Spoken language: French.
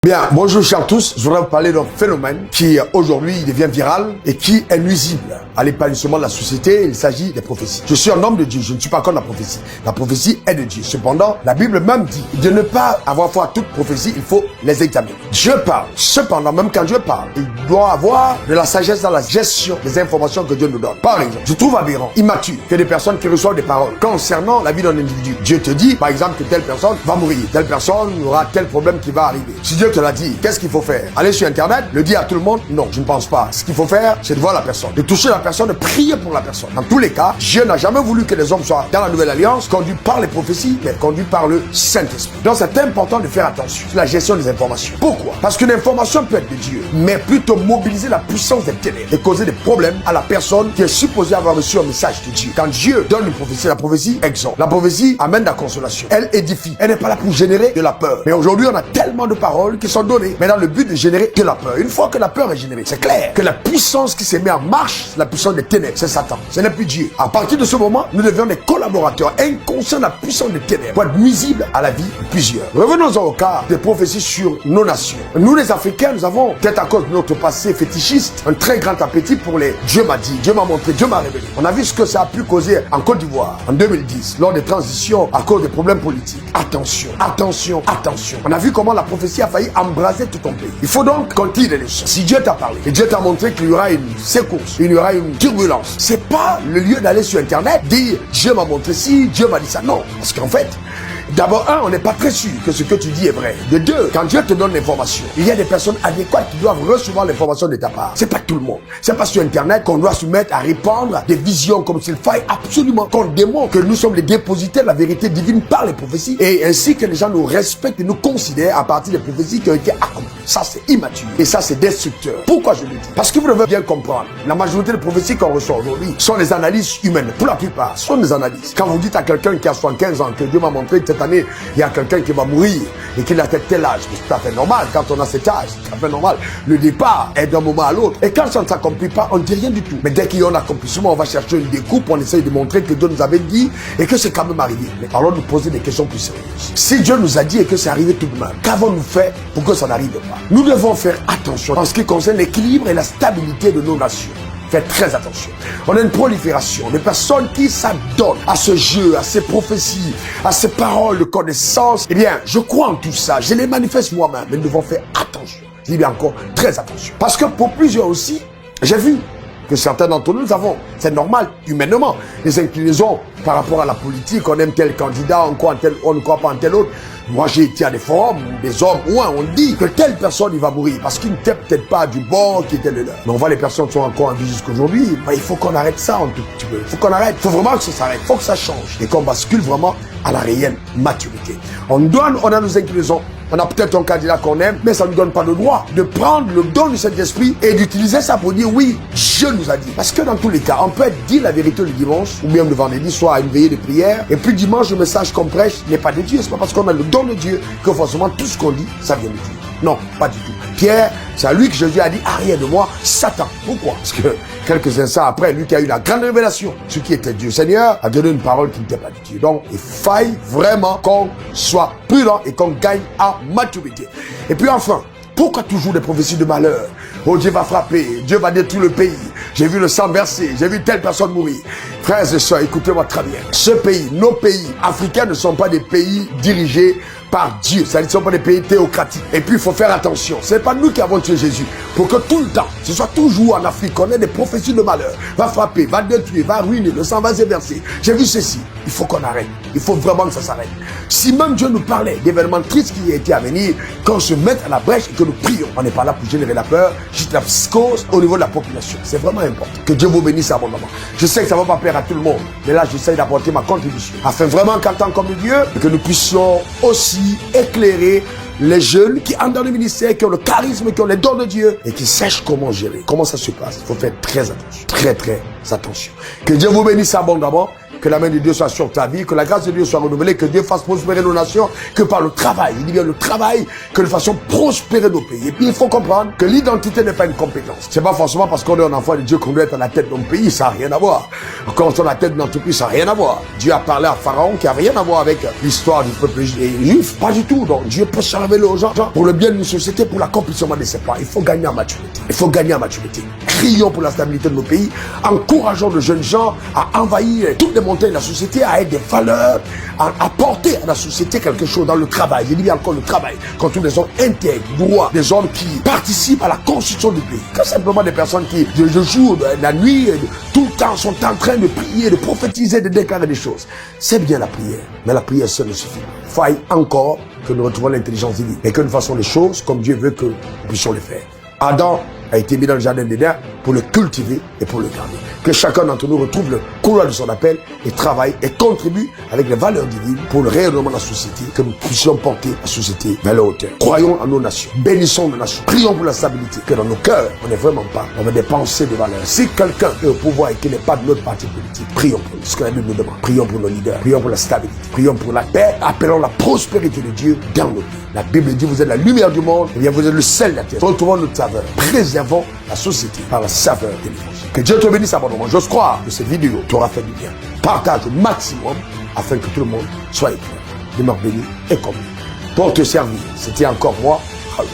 Bien, bonjour chers tous, je voudrais vous parler d'un phénomène qui aujourd'hui devient viral et qui est nuisible à l'épanouissement de la société. Il s'agit des prophéties. Je suis un homme de Dieu, je ne suis pas contre la prophétie. La prophétie est de Dieu. Cependant, la Bible même dit de ne pas avoir foi à toute prophétie, il faut les examiner. Dieu parle. Cependant, même quand Dieu parle, il doit avoir de la sagesse dans la gestion des informations que Dieu nous donne. Par exemple, je trouve aberrant, immature, que des personnes qui reçoivent des paroles concernant la vie d'un individu. Dieu te dit, par exemple, que telle personne va mourir, telle personne aura tel problème qui va arriver. Si Dieu te l'a dit, qu'est-ce qu'il faut faire? Aller sur Internet, le dire à tout le monde? Non, je ne pense pas. Ce qu'il faut faire, c'est de voir la personne, de toucher la personne, de prier pour la personne. Dans tous les cas, Dieu n'a jamais voulu que les hommes soient dans la nouvelle alliance, conduits par les prophéties, mais conduits par le Saint-Esprit. Donc c'est important de faire attention sur la gestion des informations. Pourquoi? Parce qu'une information peut être de Dieu, mais plutôt mobiliser la puissance des ténèbres et causer des problèmes à la personne qui est supposée avoir reçu un message de Dieu. Quand Dieu donne une prophétie, la prophétie exhorte. La prophétie amène la consolation. Elle édifie. Elle n'est pas là pour générer de la peur. Mais aujourd'hui, on a tellement de paroles qui sont données, mais dans le but de générer de la peur. Une fois que la peur est générée, c'est clair que la puissance qui s'est mise en marche, la puissance des ténèbres, c'est Satan. Ce n'est plus Dieu. À partir de ce moment, nous devenons des collaborateurs inconscients de la puissance des ténèbres pour être nuisibles à la vie de plusieurs. Revenons au cas des prophéties sur nos nations. Nous, les Africains, nous avons, peut-être à cause de notre passé fétichiste, un très grand appétit pour les Dieu m'a dit, Dieu m'a montré, Dieu m'a révélé. On a vu ce que ça a pu causer en Côte d'Ivoire en 2010, lors des transitions à cause des problèmes politiques. Attention, attention, attention. On a vu comment la prophétie a failli embraser tout ton pays. Il faut donc continuer les leçons. Si Dieu t'a parlé et Dieu t'a montré qu'il y aura une secousse, il y aura une turbulence, c'est pas le lieu d'aller sur Internet dire Dieu m'a montré ci, Dieu m'a dit ça. Non, parce qu'en fait, d'abord, on n'est pas très sûr que ce que tu dis est vrai. De deux, quand Dieu te donne l'information, il y a des personnes adéquates qui doivent recevoir l'information de ta part. C'est pas tout le monde. C'est pas sur Internet qu'on doit se mettre à répandre des visions comme s'il faille absolument qu'on démontre que nous sommes les dépositaires de la vérité divine par les prophéties et ainsi que les gens nous respectent et nous considèrent à partir des prophéties qui ont été accomplies. Ça, c'est immature et ça, c'est destructeur. Pourquoi je le dis? Parce que vous devez bien comprendre. La majorité des prophéties qu'on reçoit aujourd'hui sont des analyses humaines. Pour la plupart, ce sont des analyses. Quand vous dites à quelqu'un qui a 75 ans que Dieu m'a montré que cette année, il y a quelqu'un qui va mourir et qu'il a tel âge, c'est tout à fait normal. Quand on a cet âge, c'est tout à fait normal. Le départ est d'un moment à l'autre. Et quand ça ne s'accomplit pas, on ne dit rien du tout. Mais dès qu'il y a un accomplissement, on va chercher une découpe, on essaye de montrer que Dieu nous avait dit et que c'est quand même arrivé. Mais parlons de nous poser des questions plus sérieuses. Si Dieu nous a dit et que c'est arrivé tout de même, qu'avons-nous fait pour que ça n'arrive pas? Nous devons faire attention en ce qui concerne l'équilibre et la stabilité de nos nations. Faites très attention. On a une prolifération de personnes qui s'adonnent à ce jeu, à ces prophéties, à ces paroles de connaissance. Eh bien, je crois en tout ça. Je les manifeste moi-même. Mais nous devons faire attention. Je dis bien encore, très attention. Parce que pour plusieurs aussi, j'ai vu que certains d'entre nous avons, c'est normal, humainement, des inclinaisons par rapport à la politique. On aime tel candidat, on ne croit pas en tel autre. Moi, j'ai été à des forums où des hommes, on dit que telle personne, il va mourir parce qu'il n'était peut-être pas du bon qui était le leur. Mais on voit les personnes qui sont encore en vie jusqu'aujourd'hui. Il faut qu'on arrête ça un tout petit peu. Il faut qu'on arrête. Il faut vraiment que ça s'arrête. Il faut que ça change. Et qu'on bascule vraiment à la réelle maturité. On a nos inclinaisons. On a peut-être un candidat qu'on aime, mais ça ne nous donne pas le droit de prendre le don du Saint-Esprit et d'utiliser ça pour dire oui, Dieu nous a dit. Parce que dans tous les cas, on peut dire la vérité le dimanche ou même le vendredi, soit à une veillée de prière, et puis dimanche, le message qu'on prêche n'est pas de Dieu. C'est pas parce qu'on a le don de Dieu que forcément tout ce qu'on dit, ça vient de Dieu. Non, pas du tout. Pierre, c'est à lui que Jésus a dit, arrière de moi, Satan. Pourquoi? Parce que quelques instants après, lui qui a eu la grande révélation, ce qui était Dieu Seigneur, a donné une parole qui n'était pas de Dieu. Donc, il faille vraiment qu'on soit prudent et qu'on gagne en maturité. Et puis enfin, pourquoi toujours des prophéties de malheur? Oh, Dieu va frapper, Dieu va détruire le pays. J'ai vu le sang verser, j'ai vu telle personne mourir. Frères et sœurs, écoutez-moi très bien. Ce pays, nos pays africains ne sont pas des pays dirigés par Dieu. Ça ne sont pas des pays théocratiques. Et puis, il faut faire attention. Ce n'est pas nous qui avons tué Jésus. Pour que tout le temps, ce soit toujours en Afrique, on ait des prophéties de malheur. Va frapper, va détruire, va ruiner, le sang va se verser. J'ai vu ceci. Il faut qu'on arrête. Il faut vraiment que ça s'arrête. Si même Dieu nous parlait d'événements tristes qui étaient à venir, qu'on se mette à la brèche et que nous prions. On n'est pas là pour générer la peur, juste la psychose au niveau de la population. C'est vraiment important. Que Dieu vous bénisse abondamment. Je sais que ça ne va pas plaire à tout le monde. Mais là, j'essaie d'apporter ma contribution. Afin vraiment qu'en tant qu'homme de Dieu, que nous puissions aussi éclairer les jeunes qui entrent dans le ministère, qui ont le charisme, qui ont les dons de Dieu et qui sachent comment gérer, comment ça se passe. Il faut faire très attention, très attention. Que Dieu vous bénisse abondamment. que la main de Dieu soit sur ta vie, que la grâce de Dieu soit renouvelée, que Dieu fasse prospérer nos nations, que par le travail, il dit bien le travail, que nous fassions prospérer nos pays. Et puis il faut comprendre que l'identité n'est pas une compétence. C'est pas forcément parce qu'on est un enfant de Dieu qu'on doit être à la tête de notre pays, ça n'a rien à voir. Quand on est à la tête de notre pays, ça n'a rien à voir. Dieu a parlé à Pharaon qui n'a rien à voir avec l'histoire du peuple juif, pas du tout. Donc Dieu peut se révéler aux gens pour le bien d'une société, pour l'accomplissement de ses plans. Il faut gagner en maturité. Il faut gagner en maturité. Crions pour la stabilité de nos pays, encourageons de jeunes gens à envahir toutes les montagnes de la société, à être des valeurs, à apporter à la société quelque chose dans le travail. Je dis bien encore le travail, quand tous des hommes intègres, droits, des hommes qui participent à la construction du pays. Que simplement des personnes qui, de jour, de la nuit, tout le temps sont en train de prier, de prophétiser, de déclarer des choses. C'est bien la prière, mais la prière seule ne suffit pas. Faille encore que nous retrouvons l'intelligence divine et que nous fassions les choses comme Dieu veut que nous puissions les faire. Adam a été mis dans le jardin d'Éden pour le cultiver et pour le garder. Que chacun d'entre nous retrouve le couloir de son appel et travaille et contribue avec les valeurs divines pour le rayonnement de la société, que nous puissions porter la société vers la hauteur. Croyons en nos nations, bénissons nos nations, prions pour la stabilité, que dans nos cœurs, on n'est vraiment pas, on a des pensées, des valeurs. Si quelqu'un est au pouvoir et qu'il n'est pas de notre parti politique, prions pour lui, ce que la Bible nous demande. Prions pour nos leaders, prions pour la stabilité, prions pour la paix, appelons la prospérité de Dieu dans nos pays. La Bible dit, vous êtes la lumière du monde, et bien vous êtes le sel de la terre. Retrouvons notre saveur, préservons la société par la saveur de l'évangile. Que Dieu te bénisse abondamment. J'ose croire que cette vidéo t'aura fait du bien. Partage au maximum afin que tout le monde soit éclairé. Demeure béni et commun. Pour te servir, c'était encore moi, Raoul.